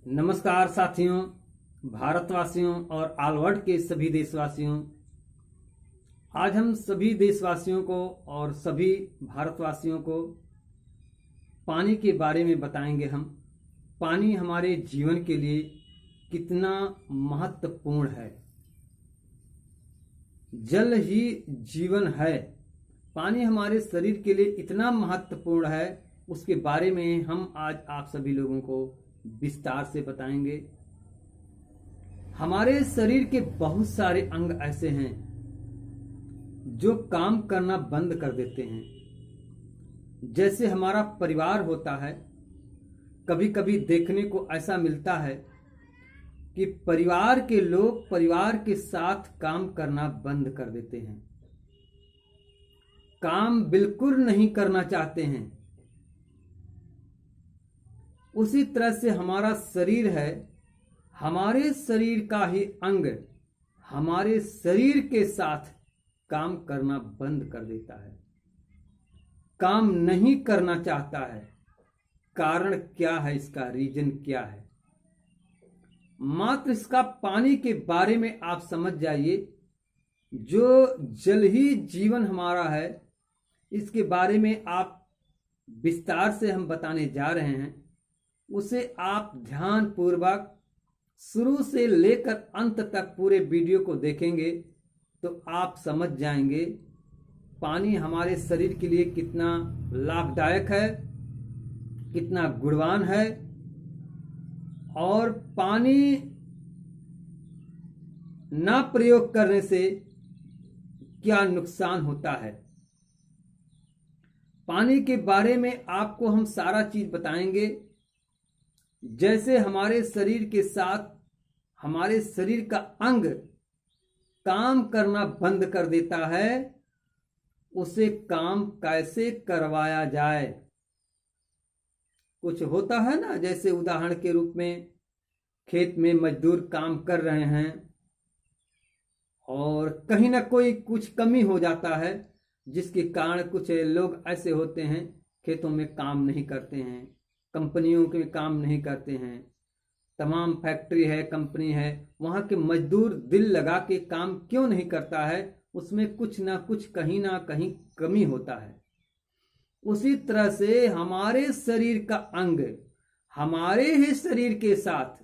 नमस्कार साथियों, भारतवासियों और ऑल वर्ल्ड के सभी देशवासियों। आज हम सभी देशवासियों को और सभी भारतवासियों को पानी के बारे में बताएंगे। हम पानी हमारे जीवन के लिए कितना महत्वपूर्ण है। जल ही जीवन है। पानी हमारे शरीर के लिए इतना महत्वपूर्ण है, उसके बारे में हम आज आप सभी लोगों को विस्तार से बताएंगे। हमारे शरीर के बहुत सारे अंग ऐसे हैं जो काम करना बंद कर देते हैं। जैसे हमारा परिवार होता है, कभी कभी देखने को ऐसा मिलता है कि परिवार के लोग परिवार के साथ काम करना बंद कर देते हैं, काम बिल्कुल नहीं करना चाहते हैं। उसी तरह से हमारा शरीर है, हमारे शरीर का ही अंग हमारे शरीर के साथ काम करना बंद कर देता है, काम नहीं करना चाहता है। कारण क्या है, इसका रीजन क्या है? मात्र इसका पानी के बारे में आप समझ जाइए। जो जल ही जीवन हमारा है, इसके बारे में आप विस्तार से हम बताने जा रहे हैं। उसे आप ध्यान पूर्वक शुरू से लेकर अंत तक पूरे वीडियो को देखेंगे तो आप समझ जाएंगे पानी हमारे शरीर के लिए कितना लाभदायक है, कितना गुणवान है, और पानी ना प्रयोग करने से क्या नुकसान होता है। पानी के बारे में आपको हम सारा चीज बताएंगे। जैसे हमारे शरीर के साथ हमारे शरीर का अंग काम करना बंद कर देता है, उसे काम कैसे करवाया जाए। कुछ होता है ना, जैसे उदाहरण के रूप में खेत में मजदूर काम कर रहे हैं और कहीं ना कोई कुछ कमी हो जाता है, जिसके कारण कुछ लोग ऐसे होते हैं खेतों में काम नहीं करते हैं, कंपनियों के काम नहीं करते हैं। तमाम फैक्ट्री है, कंपनी है, वहां के मजदूर दिल लगा के काम क्यों नहीं करता है? उसमें कुछ ना कुछ कहीं ना कहीं कमी होता है। उसी तरह से हमारे शरीर का अंग हमारे ही शरीर के साथ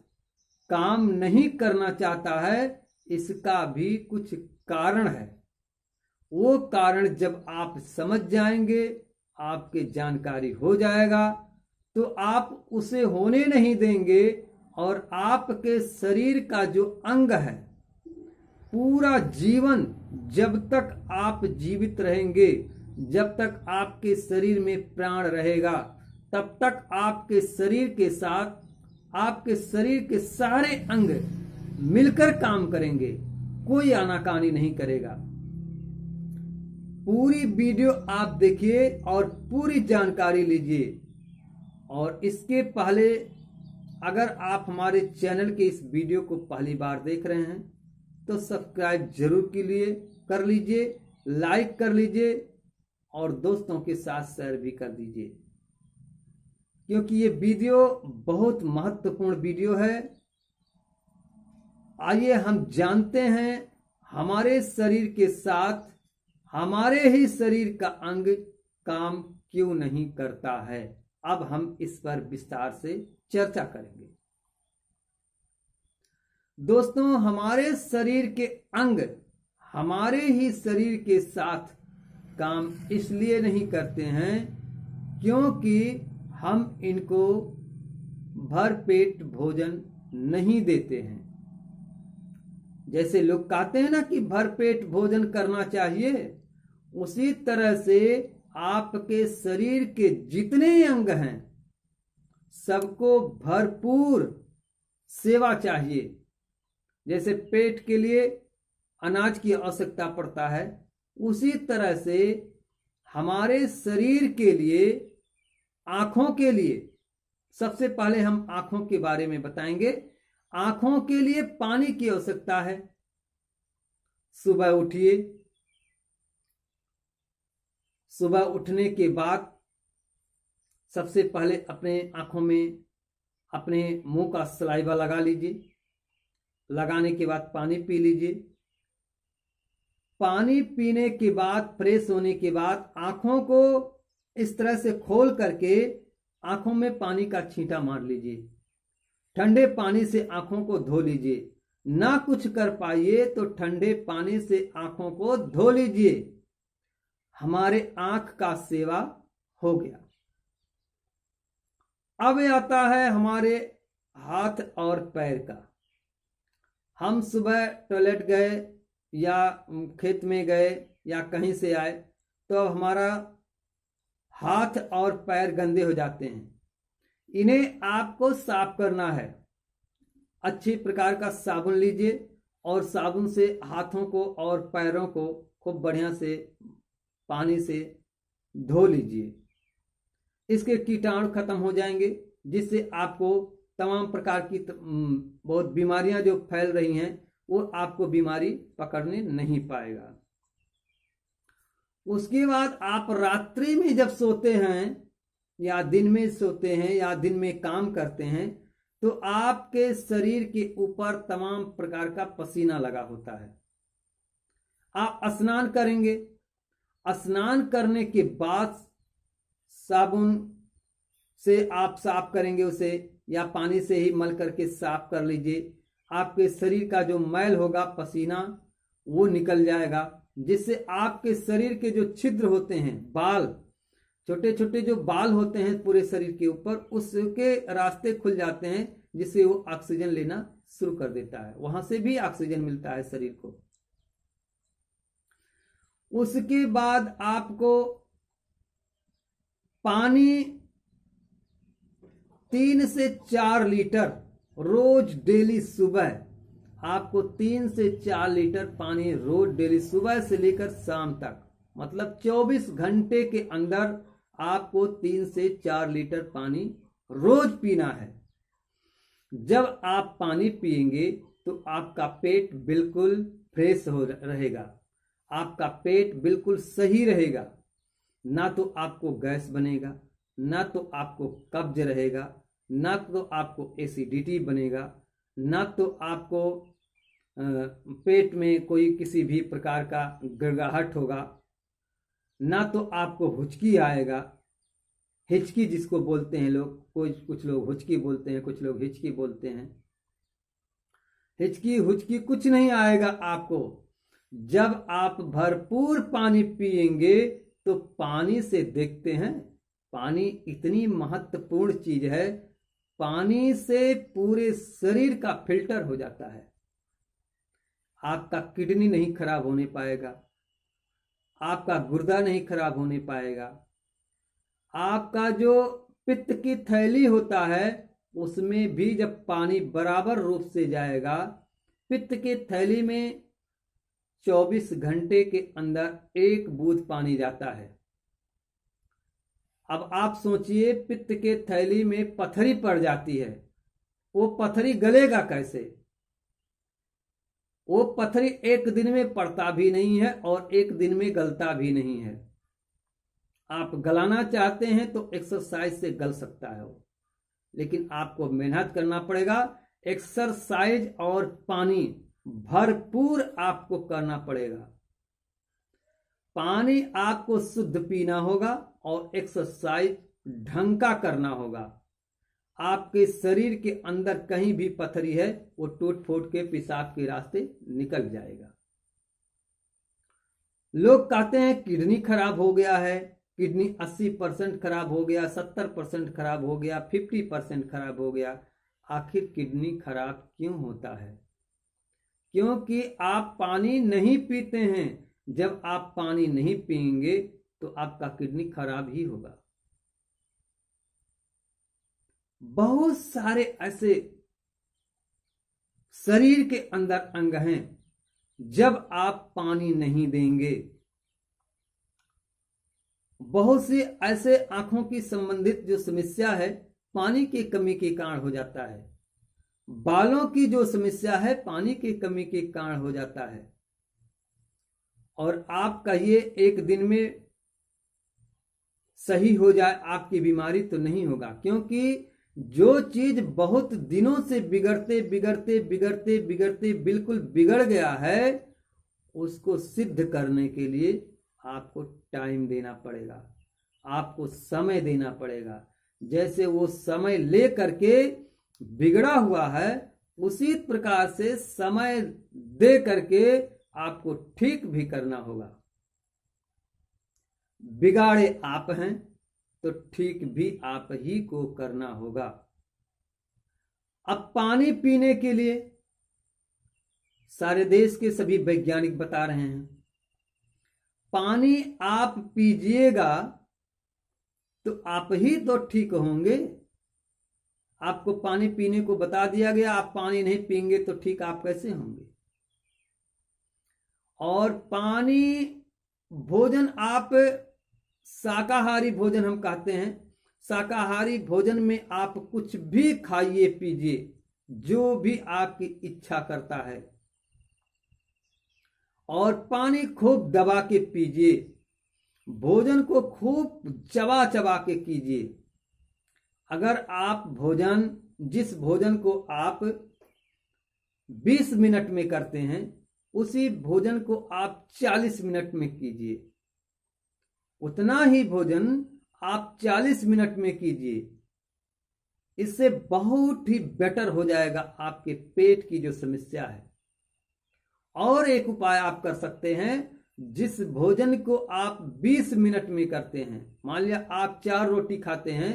काम नहीं करना चाहता है। इसका भी कुछ कारण है। वो कारण जब आप समझ जाएंगे, आपके जानकारी हो जाएगा, तो आप उसे होने नहीं देंगे और आपके शरीर का जो अंग है, पूरा जीवन जब तक आप जीवित रहेंगे, जब तक आपके शरीर में प्राण रहेगा, तब तक आपके शरीर के साथ आपके शरीर के सारे अंग मिलकर काम करेंगे, कोई आनाकानी नहीं करेगा। पूरी वीडियो आप देखिए और पूरी जानकारी लीजिए। और इसके पहले अगर आप हमारे चैनल के इस वीडियो को पहली बार देख रहे हैं तो सब्सक्राइब जरूर कर लीजिए, लाइक कर लीजिए और दोस्तों के साथ शेयर भी कर दीजिए, क्योंकि ये वीडियो बहुत महत्वपूर्ण वीडियो है। आइए हम जानते हैं हमारे शरीर के साथ हमारे ही शरीर का अंग काम क्यों नहीं करता है। अब हम इस पर विस्तार से चर्चा करेंगे। दोस्तों, हमारे शरीर के अंग हमारे ही शरीर के साथ काम इसलिए नहीं करते हैं क्योंकि हम इनको भरपेट भोजन नहीं देते हैं। जैसे लोग कहते हैं ना कि भरपेट भोजन करना चाहिए, उसी तरह से आपके शरीर के जितने अंग हैं सबको भरपूर सेवा चाहिए। जैसे पेट के लिए अनाज की आवश्यकता पड़ता है, उसी तरह से हमारे शरीर के लिए, आंखों के लिए, सबसे पहले हम आंखों के बारे में बताएंगे। आंखों के लिए पानी की आवश्यकता है। सुबह उठिए, सुबह उठने के बाद सबसे पहले अपने आंखों में अपने मुंह का सलाइवा लगा लीजिए। लगाने के बाद पानी पी लीजिए। पानी पीने के बाद फ्रेश होने के बाद आंखों को इस तरह से खोल करके आंखों में पानी का छींटा मार लीजिए। ठंडे पानी से आंखों को धो लीजिए। ना कुछ कर पाइए तो ठंडे पानी से आंखों को धो लीजिए। हमारे आंख का सेवा हो गया। अब आता है हमारे हाथ और पैर का। हम सुबह टॉयलेट गए या खेत में गए या कहीं से आए तो हमारा हाथ और पैर गंदे हो जाते हैं। इन्हें आपको साफ करना है। अच्छी प्रकार का साबुन लीजिए और साबुन से हाथों को और पैरों को खूब बढ़िया से पानी से धो लीजिए। इसके कीटाणु खत्म हो जाएंगे, जिससे आपको तमाम प्रकार की बहुत बीमारियां जो फैल रही हैं वो आपको बीमारी पकड़ने नहीं पाएगा। उसके बाद आप रात्रि में जब सोते हैं या दिन में सोते हैं या दिन में काम करते हैं तो आपके शरीर के ऊपर तमाम प्रकार का पसीना लगा होता है। आप स्नान करेंगे। स्नान करने के बाद साबुन से आप साफ करेंगे उसे, या पानी से ही मल करके साफ कर लीजिए। आपके शरीर का जो मैल होगा, पसीना, वो निकल जाएगा, जिससे आपके शरीर के जो छिद्र होते हैं, बाल, छोटे छोटे जो बाल होते हैं पूरे शरीर के ऊपर, उसके रास्ते खुल जाते हैं, जिससे वो ऑक्सीजन लेना शुरू कर देता है। वहां से भी ऑक्सीजन मिलता है शरीर को। उसके बाद आपको पानी 3 से 4 लीटर रोज डेली सुबह आपको 3 से 4 लीटर पानी रोज डेली सुबह से लेकर शाम तक, मतलब 24 घंटे के अंदर आपको 3 से 4 लीटर पानी रोज पीना है। जब आप पानी पिएंगे तो आपका पेट बिल्कुल फ्रेश हो रहेगा, आपका पेट बिल्कुल सही रहेगा। ना तो आपको गैस बनेगा, ना तो आपको कब्ज रहेगा, ना तो आपको एसिडिटी बनेगा, ना तो आपको पेट में कोई किसी भी प्रकार का गड़गड़ाहट होगा, ना तो आपको हुचकी आएगा। हिचकी जिसको बोलते हैं लोग, कुछ लोग हुचकी बोलते हैं, कुछ लोग हिचकी बोलते हैं। हिचकी हुचकी कुछ नहीं आएगा आपको। जब आप भरपूर पानी पिएंगे तो पानी से देखते हैं, पानी इतनी महत्वपूर्ण चीज है, पानी से पूरे शरीर का फिल्टर हो जाता है। आपका किडनी नहीं खराब होने पाएगा, आपका गुर्दा नहीं खराब होने पाएगा, आपका जो पित्त की थैली होता है उसमें भी जब पानी बराबर रूप से जाएगा, पित्त की थैली में 24 घंटे के अंदर 1 बूंद पानी जाता है। अब आप सोचिए, पित्त के थैली में पथरी पड़ जाती है, वो पथरी गलेगा कैसे? वो पथरी एक दिन में पड़ता भी नहीं है और एक दिन में गलता भी नहीं है। आप गलाना चाहते हैं तो एक्सरसाइज से गल सकता है वो, लेकिन आपको मेहनत करना पड़ेगा। एक्सरसाइज और पानी भरपूर आपको करना पड़ेगा। पानी आपको शुद्ध पीना होगा और एक्सरसाइज ढंग का करना होगा। आपके शरीर के अंदर कहीं भी पथरी है वो टूट फूट के पेशाब के रास्ते निकल जाएगा। लोग कहते हैं किडनी खराब हो गया है, किडनी 80% खराब हो गया, 70% खराब हो गया, 50% खराब हो गया। आखिर किडनी खराब क्यों होता है? क्योंकि आप पानी नहीं पीते हैं। जब आप पानी नहीं पिएंगे तो आपका किडनी खराब ही होगा। बहुत सारे ऐसे शरीर के अंदर अंग हैं, जब आप पानी नहीं देंगे, बहुत सी ऐसे आंखों की संबंधित जो समस्या है पानी की कमी के कारण हो जाता है। बालों की जो समस्या है पानी की कमी के कारण हो जाता है। और आप कहिए एक दिन में सही हो जाए आपकी बीमारी, तो नहीं होगा, क्योंकि जो चीज बहुत दिनों से बिगड़ते बिगड़ते बिगड़ते बिगड़ते बिल्कुल बिगड़ गया है, उसको सिद्ध करने के लिए आपको टाइम देना पड़ेगा, आपको समय देना पड़ेगा। जैसे वो समय ले करके बिगड़ा हुआ है, उसी प्रकार से समय दे करके आपको ठीक भी करना होगा। बिगाड़े आप हैं तो ठीक भी आप ही को करना होगा। अब पानी पीने के लिए सारे देश के सभी वैज्ञानिक बता रहे हैं, पानी आप पीजिएगा तो आप ही तो ठीक होंगे। आपको पानी पीने को बता दिया गया, आप पानी नहीं पिएंगे तो ठीक आप कैसे होंगे। और पानी, भोजन, आप शाकाहारी भोजन हम कहते हैं, शाकाहारी भोजन में आप कुछ भी खाइए पीजिए, जो भी आपकी इच्छा करता है, और पानी खूब दबा के पीजिए, भोजन को खूब चबा चबा के कीजिए। अगर आप भोजन, जिस भोजन को आप 20 मिनट में करते हैं, उसी भोजन को आप 40 मिनट में कीजिए। उतना ही भोजन आप 40 मिनट में कीजिए, इससे बहुत ही बेटर हो जाएगा आपके पेट की जो समस्या है। और एक उपाय आप कर सकते हैं, जिस भोजन को आप 20 मिनट में करते हैं, मान लिया आप 4 रोटी खाते हैं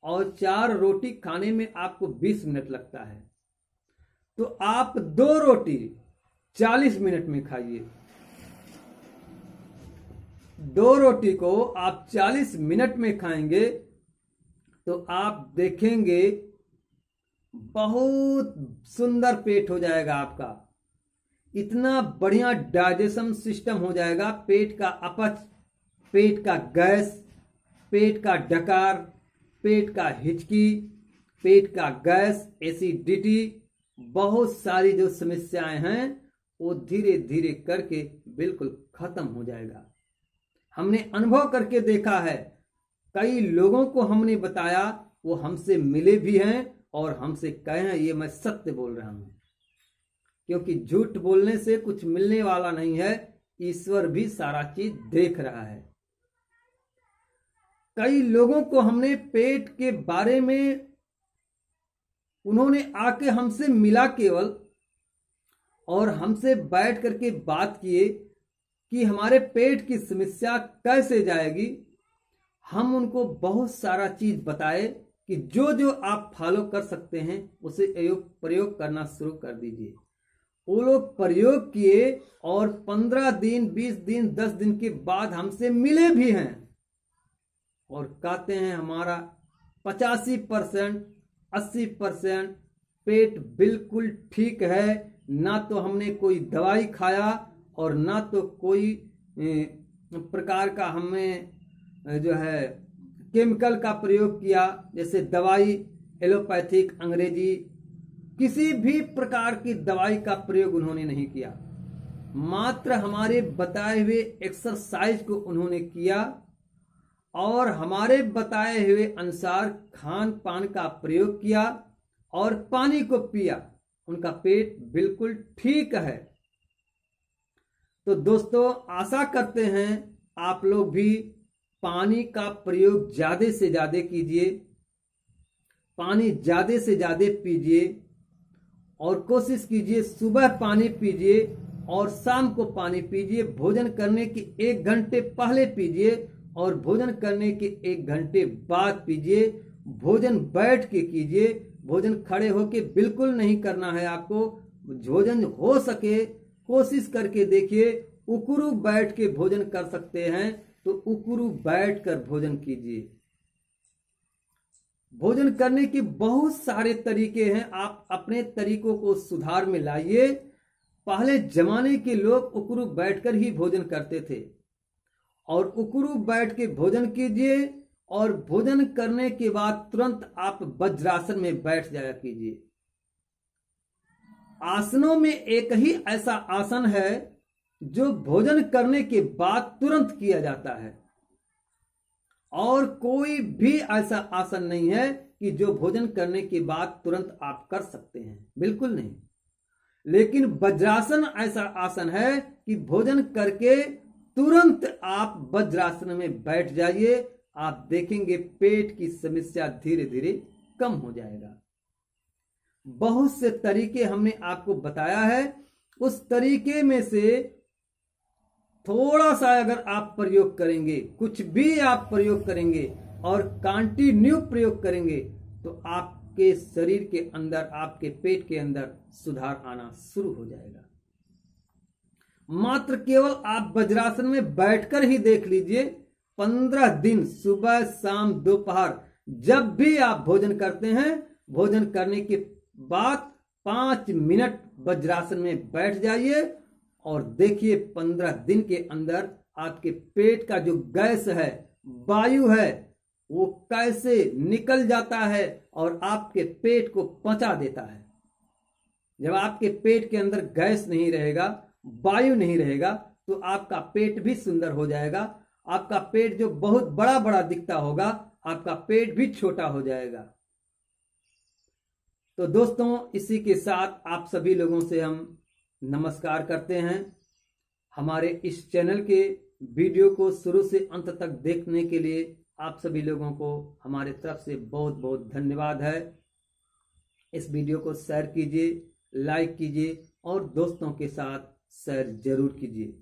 और 4 रोटी खाने में आपको 20 मिनट लगता है, तो आप 2 रोटी 40 मिनट में खाइए। 2 रोटी को आप 40 मिनट में खाएंगे तो आप देखेंगे बहुत सुंदर पेट हो जाएगा आपका। इतना बढ़िया डाइजेशन सिस्टम हो जाएगा, पेट का अपच, पेट का गैस, पेट का डकार, पेट का हिचकी, पेट का गैस, एसिडिटी, बहुत सारी जो समस्याएं हैं वो धीरे धीरे करके बिल्कुल खत्म हो जाएगा। हमने अनुभव करके देखा है, कई लोगों को हमने बताया, वो हमसे मिले भी हैं और हमसे कहे हैं ये मैं सत्य बोल रहा हूं, क्योंकि झूठ बोलने से कुछ मिलने वाला नहीं है, ईश्वर भी सारा चीज देख रहा है। कई लोगों को हमने पेट के बारे में, उन्होंने आके हमसे मिला केवल, और हमसे बैठ करके बात किए कि हमारे पेट की समस्या कैसे जाएगी। हम उनको बहुत सारा चीज बताए कि जो जो आप फॉलो कर सकते हैं उसे प्रयोग करना शुरू कर दीजिए। वो लोग प्रयोग किए और 15 दिन, 20 दिन, 10 दिन के बाद हमसे मिले भी हैं और कहते हैं हमारा 85%, 80% पेट बिल्कुल ठीक है, ना तो हमने कोई दवाई खाया और ना तो कोई प्रकार का हमें जो है केमिकल का प्रयोग किया, जैसे दवाई, एलोपैथिक, अंग्रेजी, किसी भी प्रकार की दवाई का प्रयोग उन्होंने नहीं किया। मात्र हमारे बताए हुए एक्सरसाइज को उन्होंने किया और हमारे बताए हुए अनुसार खान पान का प्रयोग किया और पानी को पिया। उनका पेट बिल्कुल ठीक है। तो दोस्तों, आशा करते हैं आप लोग भी पानी का प्रयोग ज्यादा से ज्यादा कीजिए, पानी ज्यादा से ज्यादा पीजिए और कोशिश कीजिए सुबह पानी पीजिए और शाम को पानी पीजिए। भोजन करने के 1 घंटे पहले पीजिए और भोजन करने के 1 घंटे बाद पीजिए। भोजन बैठ के कीजिए, भोजन खड़े होके बिल्कुल नहीं करना है आपको। भोजन हो सके कोशिश करके देखिए, उकड़ू बैठ के भोजन कर सकते हैं तो उकड़ू बैठ कर भोजन कीजिए। भोजन करने के बहुत सारे तरीके हैं, आप अपने तरीकों को सुधार में लाइए। पहले जमाने के लोग उकड़ू बैठकर ही भोजन करते थे और उकड़ू बैठ के भोजन कीजिए और भोजन करने के बाद तुरंत आप वज्रासन में बैठ जाया कीजिए। आसनों में एक ही ऐसा आसन है जो भोजन करने के बाद तुरंत किया जाता है और कोई भी ऐसा आसन नहीं है कि जो भोजन करने के बाद तुरंत आप कर सकते हैं, बिल्कुल नहीं। लेकिन वज्रासन ऐसा आसन है कि भोजन करके तुरंत आप वज्रासन में बैठ जाइए, आप देखेंगे पेट की समस्या धीरे धीरे कम हो जाएगा। बहुत से तरीके हमने आपको बताया है, उस तरीके में से थोड़ा सा अगर आप प्रयोग करेंगे, कुछ भी आप प्रयोग करेंगे और कंटिन्यू प्रयोग करेंगे, तो आपके शरीर के अंदर, आपके पेट के अंदर सुधार आना शुरू हो जाएगा। मात्र केवल आप वज्रासन में बैठकर ही देख लीजिए, 15 दिन सुबह शाम दोपहर जब भी आप भोजन करते हैं, भोजन करने के बाद 5 मिनट वज्रासन में बैठ जाइए और देखिए 15 दिन के अंदर आपके पेट का जो गैस है, वायु है, वो कैसे निकल जाता है और आपके पेट को पचा देता है। जब आपके पेट के अंदर गैस नहीं रहेगा, वायु नहीं रहेगा, तो आपका पेट भी सुंदर हो जाएगा। आपका पेट जो बहुत बड़ा बड़ा दिखता होगा, आपका पेट भी छोटा हो जाएगा। तो दोस्तों, इसी के साथ आप सभी लोगों से हम नमस्कार करते हैं। हमारे इस चैनल के वीडियो को शुरू से अंत तक देखने के लिए आप सभी लोगों को हमारे तरफ से बहुत बहुत धन्यवाद है। इस वीडियो को शेयर कीजिए, लाइक कीजिए और दोस्तों के साथ शेयर जरूर कीजिए।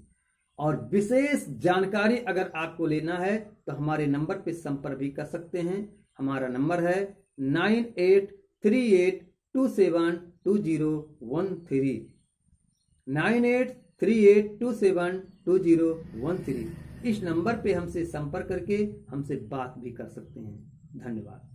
और विशेष जानकारी अगर आपको लेना है तो हमारे नंबर पर संपर्क भी कर सकते हैं। हमारा नंबर है 9838272013, 9838272013। इस नंबर पे हमसे संपर्क करके हमसे बात भी कर सकते हैं। धन्यवाद।